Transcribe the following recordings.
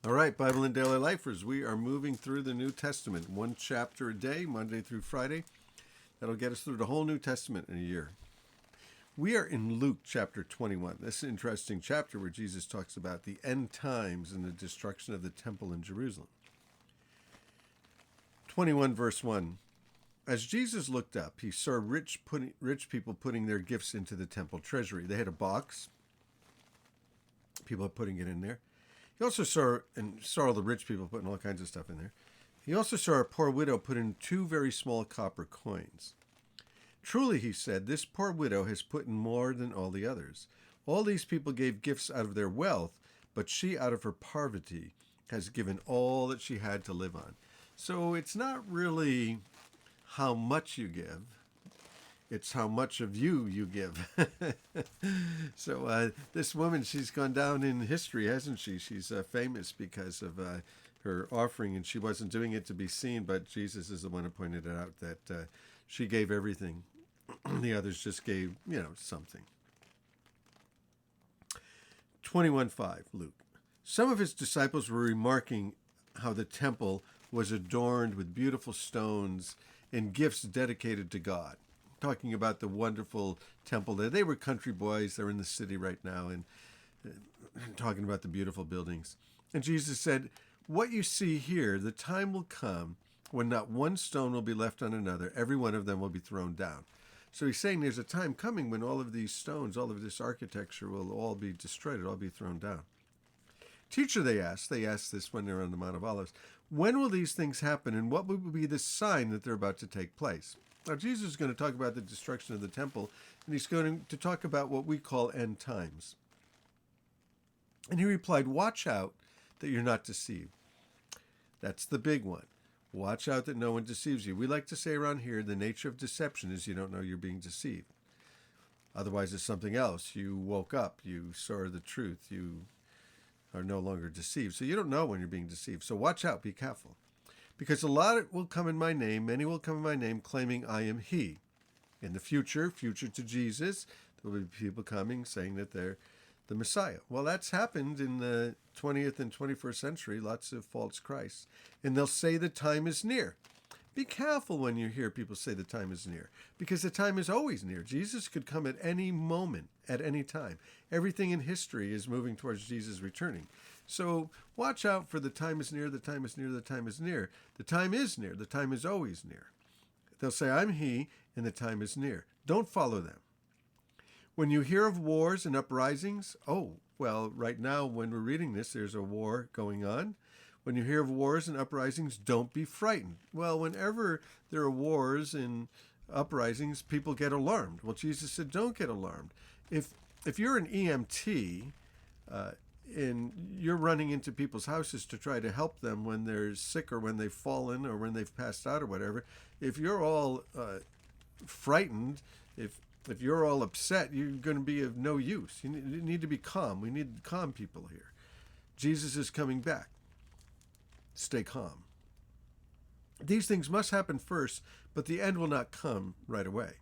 All right, Bible and Daily Lifers, we are moving through the New Testament, one chapter a day, Monday through Friday. That'll get us through the whole New Testament in a year. We are in Luke chapter 21. This is an interesting chapter where Jesus talks about the end times and the destruction of the temple in Jerusalem. 21 verse 1. As Jesus looked up, he saw rich people putting their gifts into the temple treasury. They had a box. People are putting it in there. He also saw all the rich people putting all kinds of stuff in there. He also saw a poor widow put in 2 very small copper coins. Truly, he said, this poor widow has put in more than all the others. All these people gave gifts out of their wealth, but she, out of her poverty, has given all that she had to live on. So it's not really how much you give. It's how much of you give. So this woman, she's gone down in history, hasn't she? She's famous because of her offering, and she wasn't doing it to be seen, but Jesus is the one who pointed it out that she gave everything. The others just gave, something. 21:5, Luke. Some of his disciples were remarking how the temple was adorned with beautiful stones and gifts dedicated to God. Talking about the wonderful temple there. They were country boys. They're in the city right now and talking about the beautiful buildings. And Jesus said, what you see here, the time will come when not one stone will be left on another. Every one of them will be thrown down. So he's saying there's a time coming when all of these stones, all of this architecture will all be destroyed. It'll all be thrown down. Teacher, they asked this when they're on the Mount of Olives, when will these things happen and what will be the sign that they're about to take place? Now, Jesus is going to talk about the destruction of the temple, and he's going to talk about what we call end times. And he replied, watch out that you're not deceived. That's the big one. Watch out that no one deceives you. We like to say around here, the nature of deception is you don't know you're being deceived. Otherwise, it's something else. You woke up. You saw the truth. You are no longer deceived. So you don't know when you're being deceived. So watch out. Be careful. Because a lot will come in my name, many will come in my name, claiming I am he. In the future to Jesus, there will be people coming saying that they're the Messiah. Well, that's happened in the 20th and 21st century, lots of false Christs. And they'll say the time is near. Be careful when you hear people say the time is near, because the time is always near. Jesus could come at any moment, at any time. Everything in history is moving towards Jesus returning. So watch out for the time is near, the time is near, the time is near. The time is near, the time is always near. They'll say, I'm he, and the time is near. Don't follow them. When you hear of wars and uprisings, right now when we're reading this, there's a war going on. When you hear of wars and uprisings, don't be frightened. Well, whenever there are wars and uprisings, people get alarmed. Well, Jesus said, don't get alarmed. If you're an EMT, and you're running into people's houses to try to help them when they're sick or when they've fallen or when they've passed out or whatever, if you're all frightened, if you're all upset, you're going to be of no use. You need to be calm. We need calm people here. Jesus is coming back. Stay calm. These things must happen first, but the end will not come right away.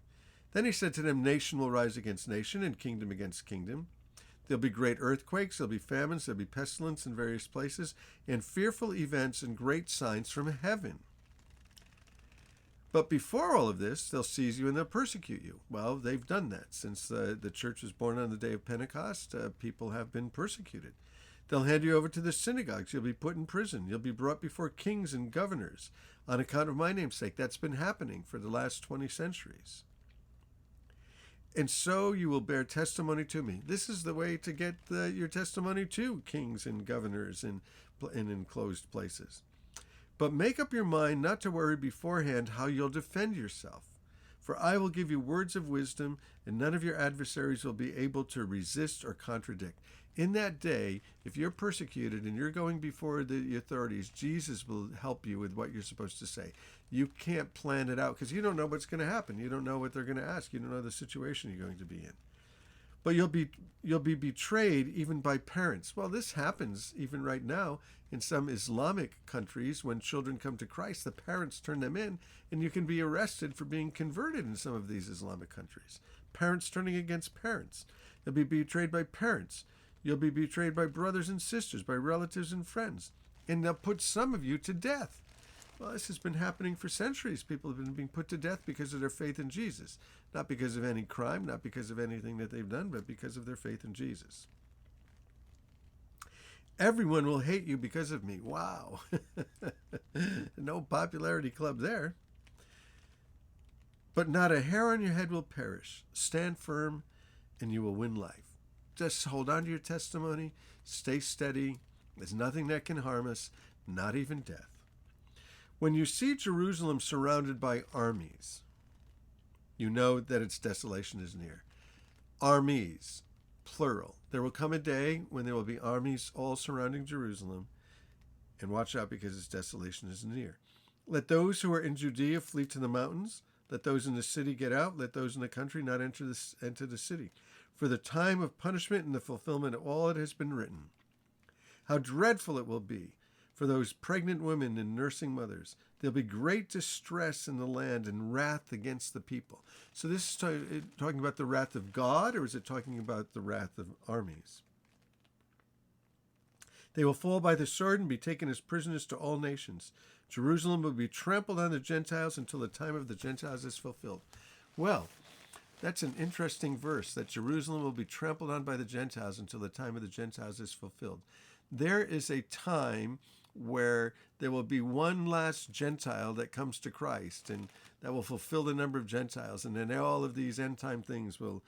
Then he said to them, nation will rise against nation and kingdom against kingdom. There'll be great earthquakes, there'll be famines, there'll be pestilence in various places, and fearful events and great signs from heaven. But before all of this, they'll seize you and they'll persecute you. Well, they've done that. Since the church was born on the day of Pentecost, people have been persecuted. They'll hand you over to the synagogues. You'll be put in prison. You'll be brought before kings and governors on account of my name's sake. That's been happening for the last 20 centuries. And so you will bear testimony to me. This is the way to get your testimony to kings and governors in enclosed places. But make up your mind not to worry beforehand how you'll defend yourself. For I will give you words of wisdom, and none of your adversaries will be able to resist or contradict. In that day, if you're persecuted and you're going before the authorities, Jesus will help you with what you're supposed to say. You can't plan it out because you don't know what's going to happen. You don't know what they're going to ask. You don't know the situation you're going to be in. But you'll be betrayed even by parents. Well, this happens even right now in some Islamic countries. When children come to Christ, the parents turn them in, and you can be arrested for being converted in some of these Islamic countries. Parents turning against parents. You'll be betrayed by parents. You'll be betrayed by brothers and sisters, by relatives and friends, and they'll put some of you to death. Well, this has been happening for centuries. People have been being put to death because of their faith in Jesus. Not because of any crime, not because of anything that they've done, but because of their faith in Jesus. Everyone will hate you because of me. Wow. No popularity club there. But not a hair on your head will perish. Stand firm and you will win life. Just hold on to your testimony. Stay steady. There's nothing that can harm us, not even death. When you see Jerusalem surrounded by armies, you know that its desolation is near. Armies, plural. There will come a day when there will be armies all surrounding Jerusalem, and watch out because its desolation is near. Let those who are in Judea flee to the mountains. Let those in the city get out. Let those in the country not enter the city. For the time of punishment and the fulfillment of all it has been written. How dreadful it will be for those pregnant women and nursing mothers. There'll be great distress in the land and wrath against the people. So this is talking about the wrath of God, or is it talking about the wrath of armies? They will fall by the sword and be taken as prisoners to all nations. Jerusalem will be trampled on the Gentiles until the time of the Gentiles is fulfilled. Well, that's an interesting verse, that Jerusalem will be trampled on by the Gentiles until the time of the Gentiles is fulfilled. There is a time where there will be one last Gentile that comes to Christ, and that will fulfill the number of Gentiles, and then all of these end-time things will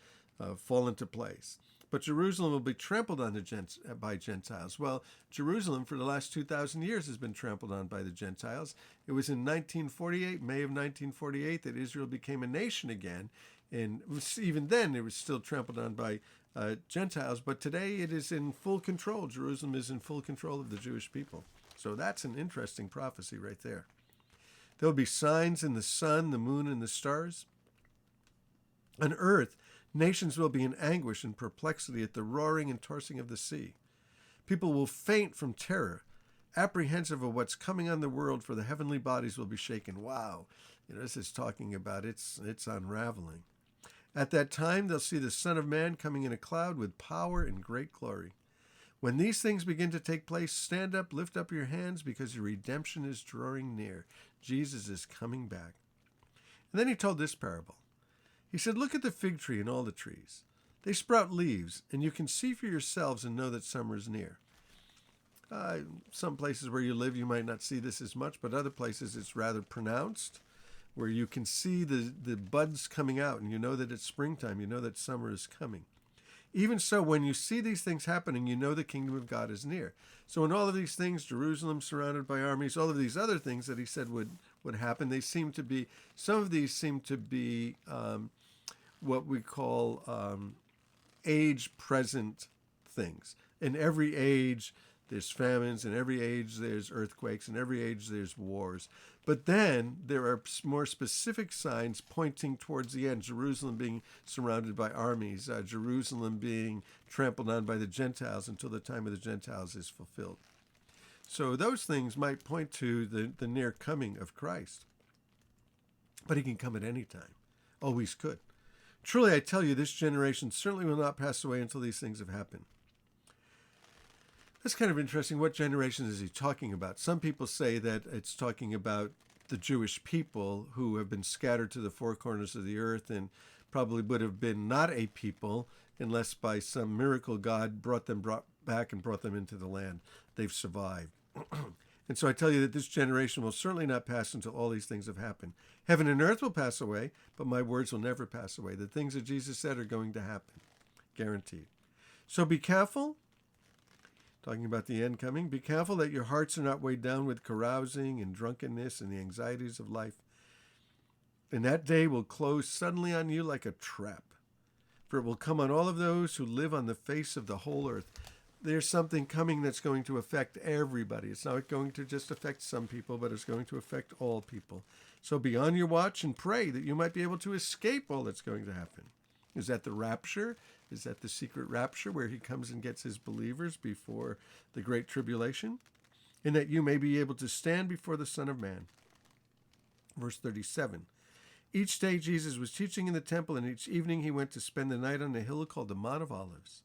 fall into place. But Jerusalem will be trampled on by Gentiles. Well, Jerusalem for the last 2,000 years has been trampled on by the Gentiles. It was in 1948, May of 1948, that Israel became a nation again, and even then it was still trampled on by Gentiles, but today it is in full control. Jerusalem is in full control of the Jewish people. So that's an interesting prophecy right there. There will be signs in the sun, the moon, and the stars. On earth, nations will be in anguish and perplexity at the roaring and tossing of the sea. People will faint from terror, apprehensive of what's coming on the world, for the heavenly bodies will be shaken. Wow. This is talking about it's unraveling. At that time, they'll see the Son of Man coming in a cloud with power and great glory. When these things begin to take place, stand up, lift up your hands, because your redemption is drawing near. Jesus is coming back. And then he told this parable. He said, look at the fig tree and all the trees. They sprout leaves, and you can see for yourselves and know that summer is near. Some places where you live, you might not see this as much, but other places it's rather pronounced, where you can see the buds coming out, and you know that it's springtime, you know that summer is coming. Even so, when you see these things happening, you know the kingdom of God is near. So in all of these things, Jerusalem surrounded by armies, all of these other things that he said would happen, some of these seem to be what we call age-present things. In every age, there's famines. In every age, there's earthquakes. In every age, there's wars. But then there are more specific signs pointing towards the end. Jerusalem being surrounded by armies. Jerusalem being trampled on by the Gentiles until the time of the Gentiles is fulfilled. So those things might point to the near coming of Christ. But he can come at any time. Always could. Truly, I tell you, this generation certainly will not pass away until these things have happened. That's kind of interesting. What generation is he talking about? Some people say that it's talking about the Jewish people who have been scattered to the four corners of the earth and probably would have been not a people unless by some miracle God brought them back and brought them into the land. They've survived. And so I tell you that this generation will certainly not pass until all these things have happened. Heaven and earth will pass away, but my words will never pass away. The things that Jesus said are going to happen. Guaranteed. So be careful. Talking about the end coming. Be careful that your hearts are not weighed down with carousing and drunkenness and the anxieties of life. And that day will close suddenly on you like a trap. For it will come on all of those who live on the face of the whole earth. There's something coming that's going to affect everybody. It's not going to just affect some people, but it's going to affect all people. So be on your watch and pray that you might be able to escape all that's going to happen. Is that the rapture? Is that the secret rapture where he comes and gets his believers before the great tribulation? And that you may be able to stand before the Son of Man. Verse 37. Each day Jesus was teaching in the temple, and each evening he went to spend the night on a hill called the Mount of Olives.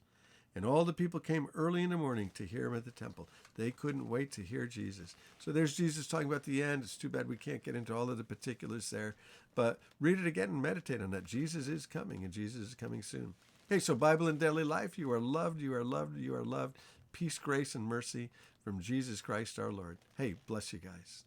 And all the people came early in the morning to hear him at the temple. They couldn't wait to hear Jesus. So there's Jesus talking about the end. It's too bad we can't get into all of the particulars there. But read it again and meditate on that. Jesus is coming, and Jesus is coming soon. Okay, so Bible in Daily Life, you are loved, you are loved, you are loved. Peace, grace, and mercy from Jesus Christ our Lord. Hey, bless you guys.